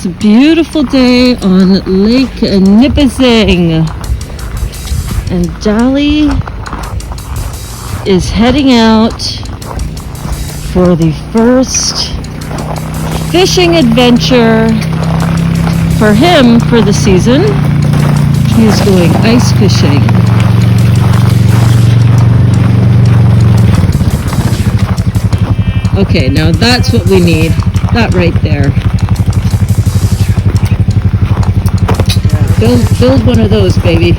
It's a beautiful day on Lake Nippising. And Dali is heading out for the first fishing adventure for him for the season. He's going ice fishing. Okay, now that's what we need. That right there. Build one of those, baby.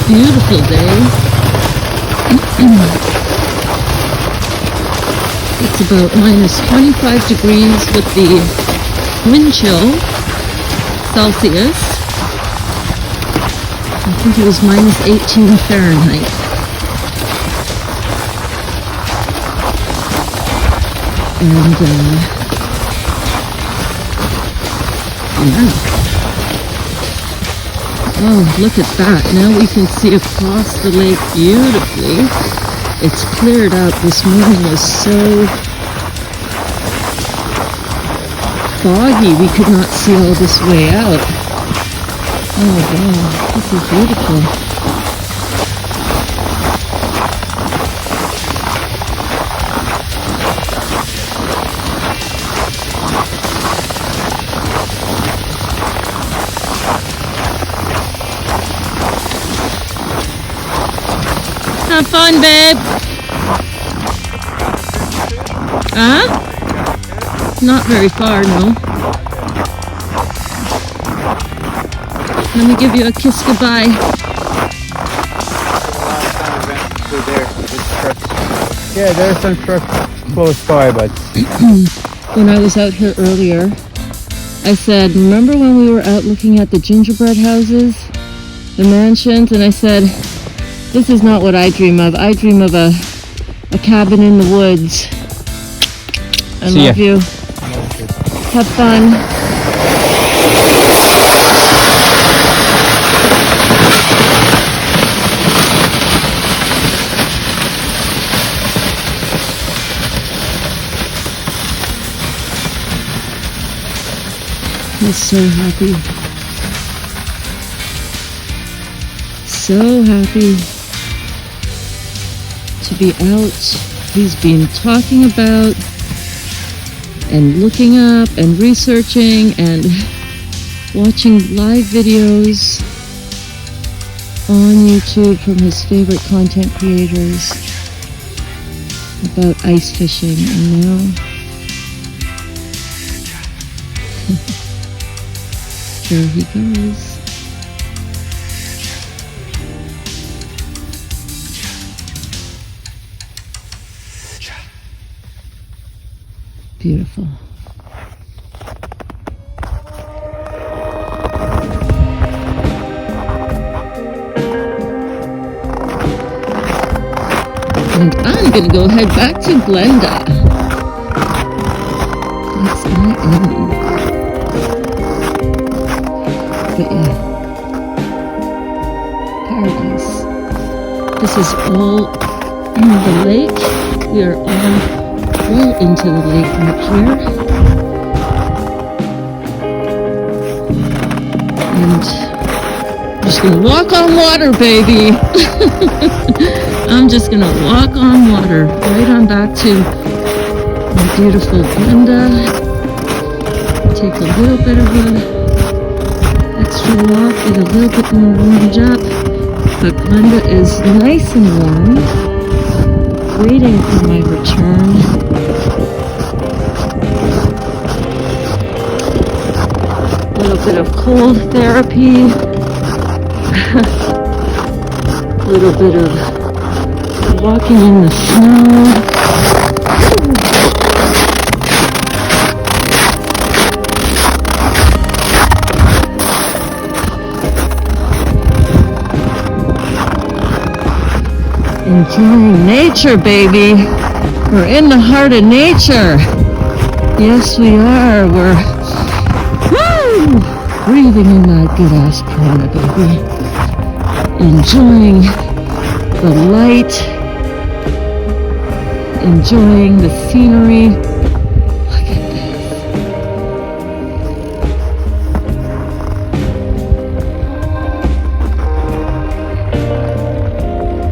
Beautiful day. It's about minus 25 degrees with the wind chill Celsius. I think it was minus 18 Fahrenheit. And yeah. Oh, look at that. Now we can see across the lake beautifully. It's cleared up. This morning was so foggy. We could not see all this way out. Oh, wow. This is beautiful. Have fun, babe. Huh? Not very far, no. Let me give you a kiss goodbye. Yeah, there's some trucks close by, but when I was out here earlier, I said, remember when we were out looking at the gingerbread houses, the mansions, and I said, this is not what I dream of. I dream of a cabin in the woods. I love you. Have fun. He's so happy. So happy to be out. He's been talking about and looking up and researching and watching live videos on YouTube from his favorite content creators about ice fishing, and now there he goes. Beautiful. And I'm going to go head back to Glenda. Yes, I am. But yeah, paradise. This is all the lake. We are on well into the lake right here, and I'm just gonna walk on water, baby. I'm just gonna walk on water right on back to my beautiful Glenda. Take a little bit of a extra walk, get a little bit more warmed up, but Glenda is nice and warm, waiting for my return. A little bit of cold therapy, a little bit of walking in the snow. Enjoying nature, baby. We're in the heart of nature. Yes, we are. We're breathing in that good ass prana, baby. Enjoying the light. Enjoying the scenery. Look at this.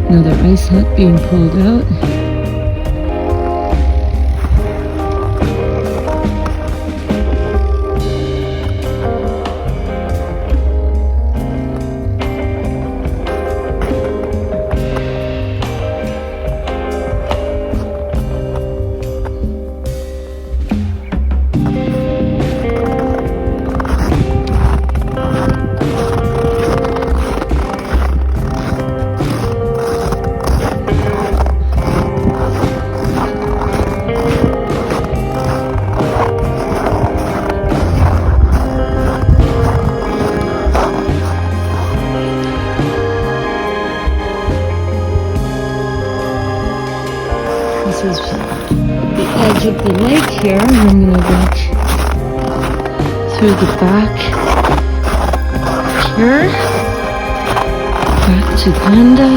Another ice hut being pulled out. This is the edge of the lake here, and I'm going to walk through the back here, back to Glenda.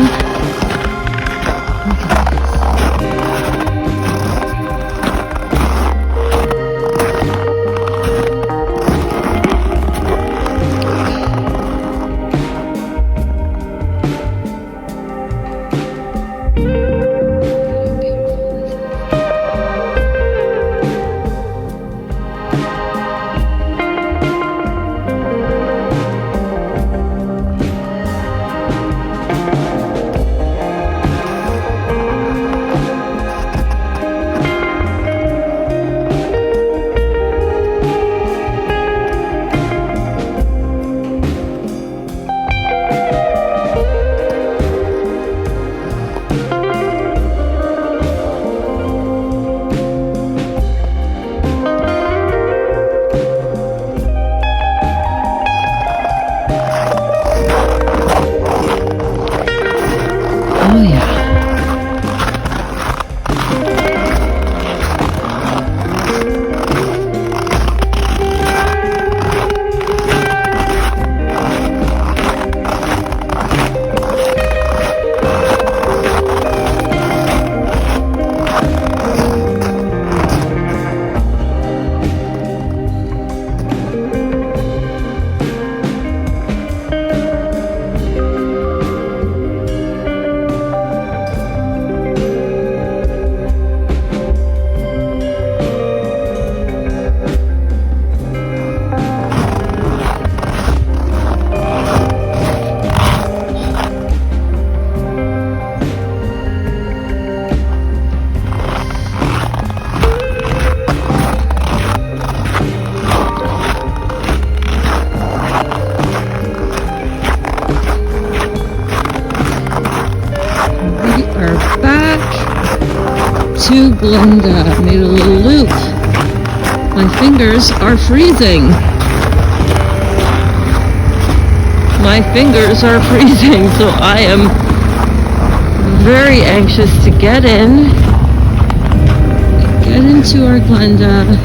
Oh yeah. To Glenda. Made a little loop. My fingers are freezing. My fingers are freezing, so I am very anxious to get into our Glenda.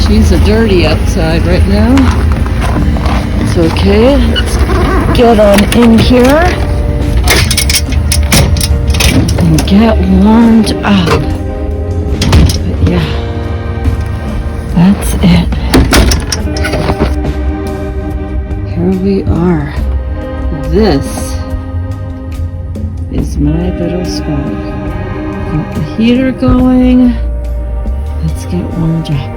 She's a dirty outside right now. It's okay. Let's get on in here and get warmed up. But yeah, that's it. Here we are. This is my little spot. Got the heater going. Let's get warmed up.